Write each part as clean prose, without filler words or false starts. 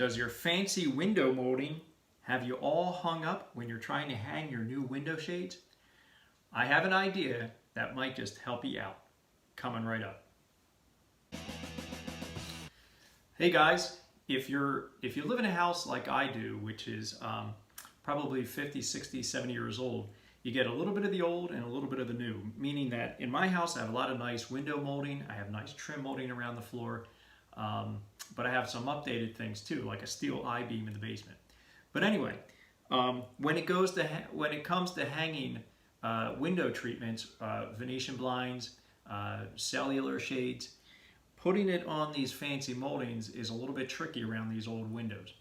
Does your fancy window molding have you all hung up when you're trying to hang your new window shades? I have an idea that might just help you out. Coming right up. Hey guys, if you live in a house like I do, which is probably 50, 60, 70 years old, you get a little bit of the old and a little bit of the new, meaning that in my house I have a lot of nice window molding, I have nice trim molding around the floor, but I have some updated things too, like a steel I-beam in the basement. But anyway, when it comes to hanging window treatments, Venetian blinds, cellular shades, putting it on these fancy moldings is a little bit tricky around these old windows.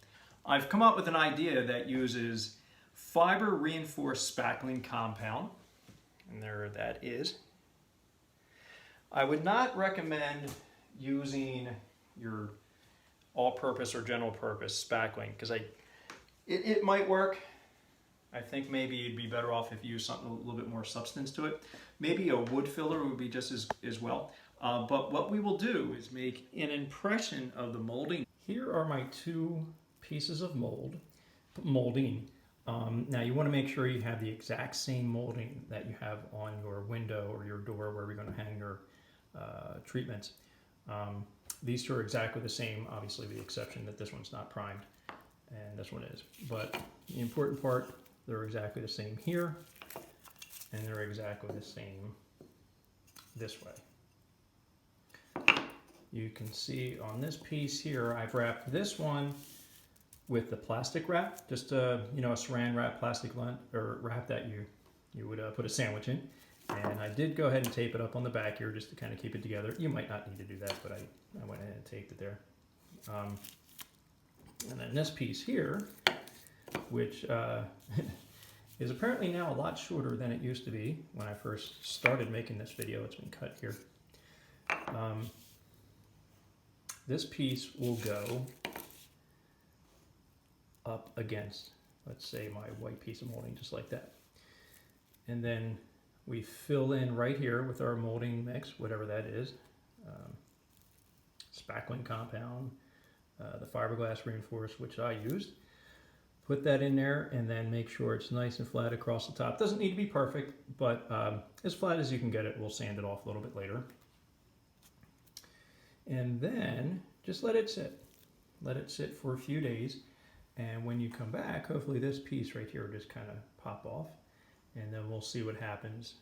I've come up with an idea that uses fiber reinforced spackling compound, and there that is. I would not recommend using your all-purpose or general purpose spackling because it might work. I think maybe you'd be better off if you use something a little bit more substance to it. Maybe a wood filler would be just as well. But what we will do is make an impression of the molding. Here are my two pieces of molding. Now you want to make sure you have the exact same molding that you have on your window or your door where you're going to hang your treatments. These two are exactly the same, obviously with the exception that this one's not primed and this one is. But the important part, they're exactly the same here and they're exactly the same this way. You can see on this piece here, I've wrapped this one with the plastic wrap, just a saran wrap plastic wrap that you would put a sandwich in. And I did go ahead and tape it up on the back here just to kind of keep it together. You might not need to do that, but I went ahead and taped it there. And then this piece here, which is apparently now a lot shorter than it used to be when I first started making this video. It's been cut here. This piece will go up against, let's say, my white piece of molding, just like that. And then we fill in right here with our molding mix, whatever that is, spackling compound, the fiberglass reinforced, which I used. Put that in there and then make sure it's nice and flat across the top. Doesn't need to be perfect, but as flat as you can get it. We'll sand it off a little bit later. And then just let it sit. Let it sit for a few days. And when you come back, hopefully this piece right here will just kind of pop off. And then we'll see what happens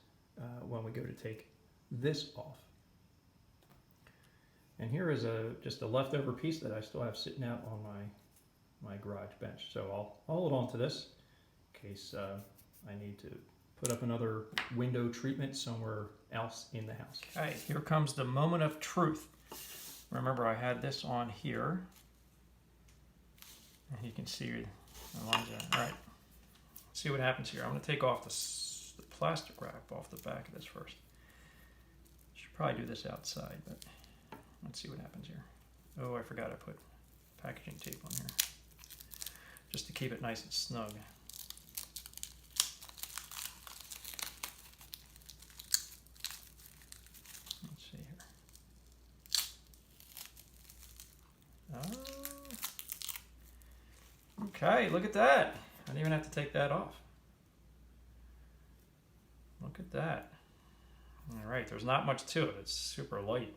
when we go to take this off. And here is just a leftover piece that I still have sitting out on my garage bench. So I'll hold on to this in case I need to put up another window treatment somewhere else in the house. All right, here comes the moment of truth. Remember, I had this on here. And you can see the lines there. All right, let's see what happens here. I'm going to take off the plastic wrap off the back of this first. Should probably do this outside, but let's see what happens here. Oh, I forgot I put packaging tape on here, just to keep it nice and snug. Let's see here. Okay, look at that. I didn't even have to take that off. Look at that. All right, there's not much to it. It's super light.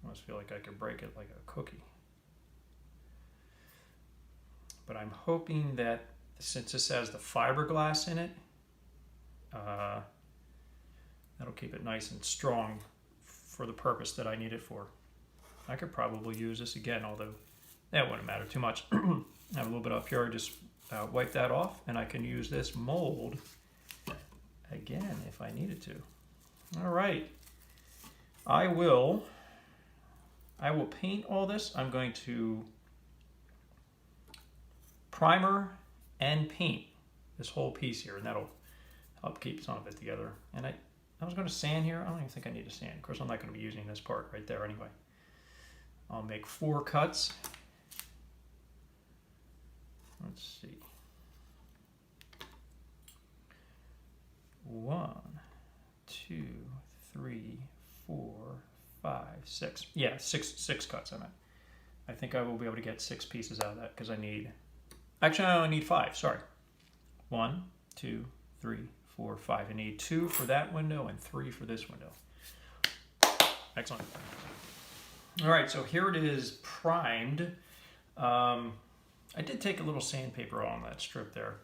I almost feel like I could break it like a cookie. But I'm hoping that since this has the fiberglass in it, that'll keep it nice and strong for the purpose that I need it for. I could probably use this again, although that wouldn't matter too much. I have a little bit up here. I just wipe that off, and I can use this mold again if I needed to. All right. I will paint all this. I'm going to primer and paint this whole piece here, and that'll help keep some of it together. And I was going to sand here. I don't even think I need to sand. Of course, I'm not going to be using this part right there anyway. I'll make 4 cuts. Let's see. 1, 2, 3, 4, 5, 6. Yeah, six cuts I meant. I think I will be able to get 6 pieces out of that because I need, actually I only need 5, sorry. 1, 2, 3, 4, 5. I need 2 for that window and 3 for this window. Excellent. All right, so here it is primed. I did take a little sandpaper on that strip there,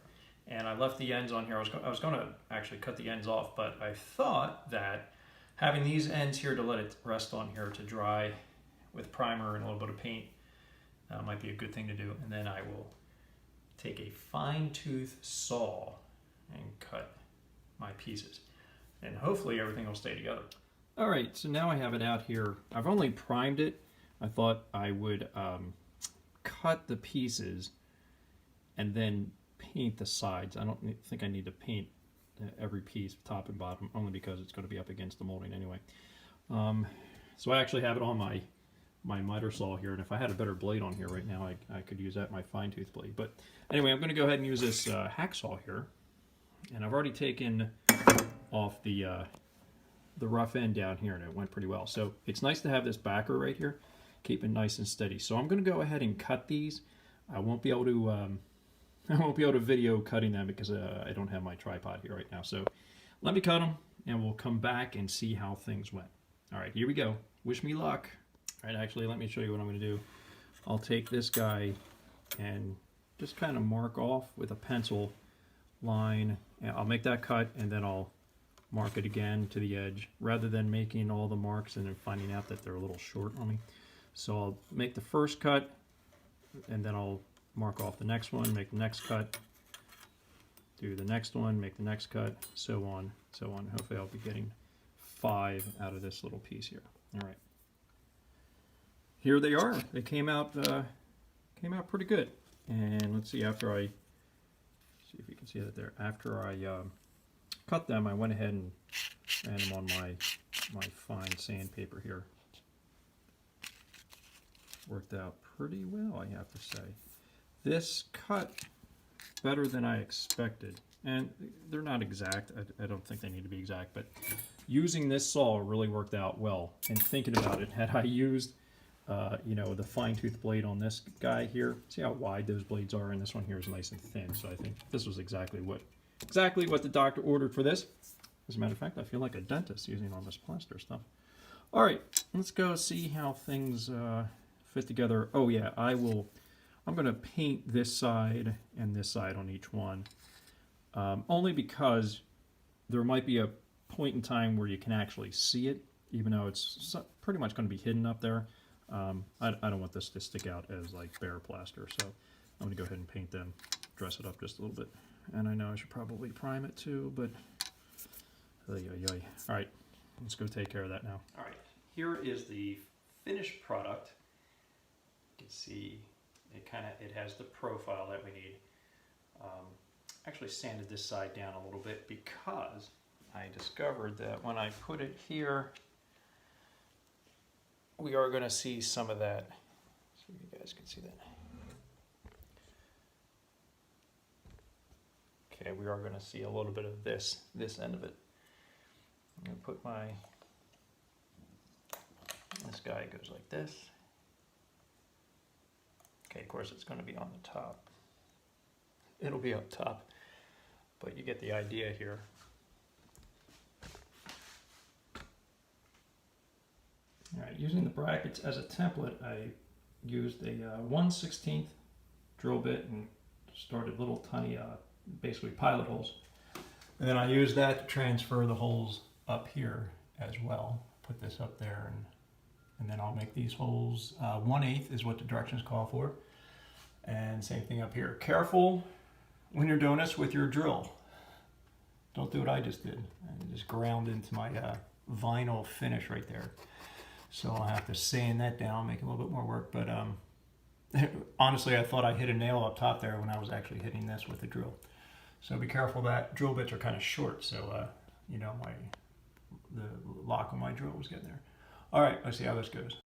and I left the ends on here. I was going to actually cut the ends off, but I thought that having these ends here to let it rest on here to dry with primer and a little bit of paint might be a good thing to do. And then I will take a fine-tooth saw and cut my pieces, and hopefully everything will stay together. All right, so now I have it out here. I've only primed it. I thought I would cut the pieces and then paint the sides. I don't think I need to paint every piece, top and bottom, only because it's going to be up against the molding anyway. So I actually have it on my miter saw here, and if I had a better blade on here right now, I could use that, my fine tooth blade. But anyway, I'm going to go ahead and use this hacksaw here, and I've already taken off the rough end down here, and it went pretty well. So it's nice to have this backer right here, keep it nice and steady. So I'm going to go ahead and cut these. I won't be able to video cutting them because I don't have my tripod here right now. So let me cut them, and we'll come back and see how things went. All right, here we go. Wish me luck. All right, actually, let me show you what I'm going to do. I'll take this guy and just kind of mark off with a pencil line. And I'll make that cut, and then I'll mark it again to the edge, rather than making all the marks and then finding out that they're a little short on me. So I'll make the first cut, and then I'll mark off the next one, make the next cut, do the next one, make the next cut, so on, so on. Hopefully I'll be getting 5 out of this little piece here. All right. Here they are. They came out pretty good. And let's see, after I see if you can see that there. After I cut them, I went ahead and ran them on my fine sandpaper here. Worked out pretty well, I have to say. This cut better than I expected, and they're not exact. I don't think they need to be exact, but using this saw really worked out well. And thinking about it, had I used the fine-tooth blade on this guy here, see how wide those blades are, and this one here is nice and thin. So I think this was exactly what the doctor ordered for this. As a matter of fact, I feel like a dentist using all this plaster stuff. All right, let's go see how things fit together. Oh yeah, I'm going to paint this side and this side on each one, only because there might be a point in time where you can actually see it, even though it's pretty much going to be hidden up there. I don't want this to stick out as like bare plaster, so I'm going to go ahead and paint them, dress it up just a little bit. And I know I should probably prime it too, but all right, let's go take care of that now. All right, here is the finished product. You can see it has the profile that we need. Actually sanded this side down a little bit because I discovered that when I put it here, we are going to see some of that. So you guys can see that. Okay, we are going to see a little bit of this end of it. I'm going to put this guy goes like this. Okay, of course it's going to be on the top. It'll be up top, but you get the idea here. All right, using the brackets as a template, I used a 1/16 drill bit and started little tiny, basically pilot holes. And then I used that to transfer the holes up here as well. Put this up there, and then I'll make these holes 1/8 is what the directions call for. And same thing up here. Careful when you're doing this with your drill. Don't do what I just did. I just ground into my vinyl finish right there. So I'll have to sand that down, make a little bit more work. But honestly, I thought I hit a nail up top there when I was actually hitting this with the drill. So be careful, that drill bits are kind of short. So, the lock on my drill was getting there. All right, let's see how this goes.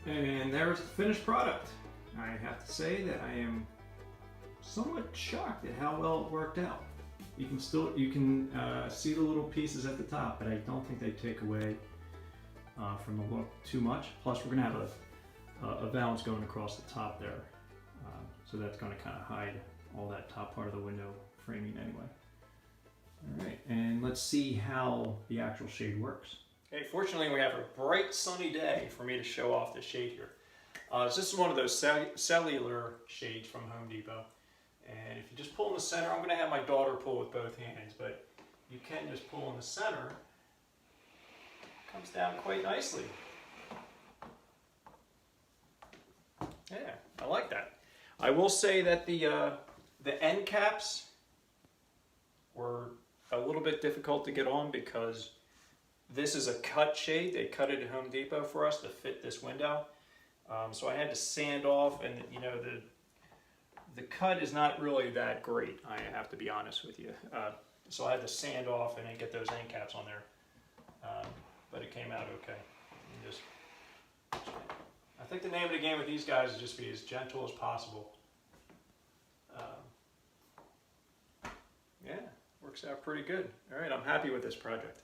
And there's the finished product. I have to say that I am somewhat shocked at how well it worked out. You can see the little pieces at the top, but I don't think they take away from the look too much. Plus, we're gonna have a valance going across the top there, so that's gonna kind of hide all that top part of the window framing anyway. All right, and let's see how the actual shade works. Okay, fortunately we have a bright sunny day for me to show off the shade here. So this is one of those cellular shades from Home Depot. And if you just pull in the center, I'm going to have my daughter pull with both hands, but you can just pull in the center. It comes down quite nicely. Yeah, I like that. I will say that the end caps were a little bit difficult to get on because this is a cut shade. They cut it at Home Depot for us to fit this window. So I had to sand off, and you know, the cut is not really that great, I have to be honest with you. So I had to sand off and then get those end caps on there. But it came out okay. I think the name of the game with these guys is just be as gentle as possible. Yeah, works out pretty good. All right, I'm happy with this project.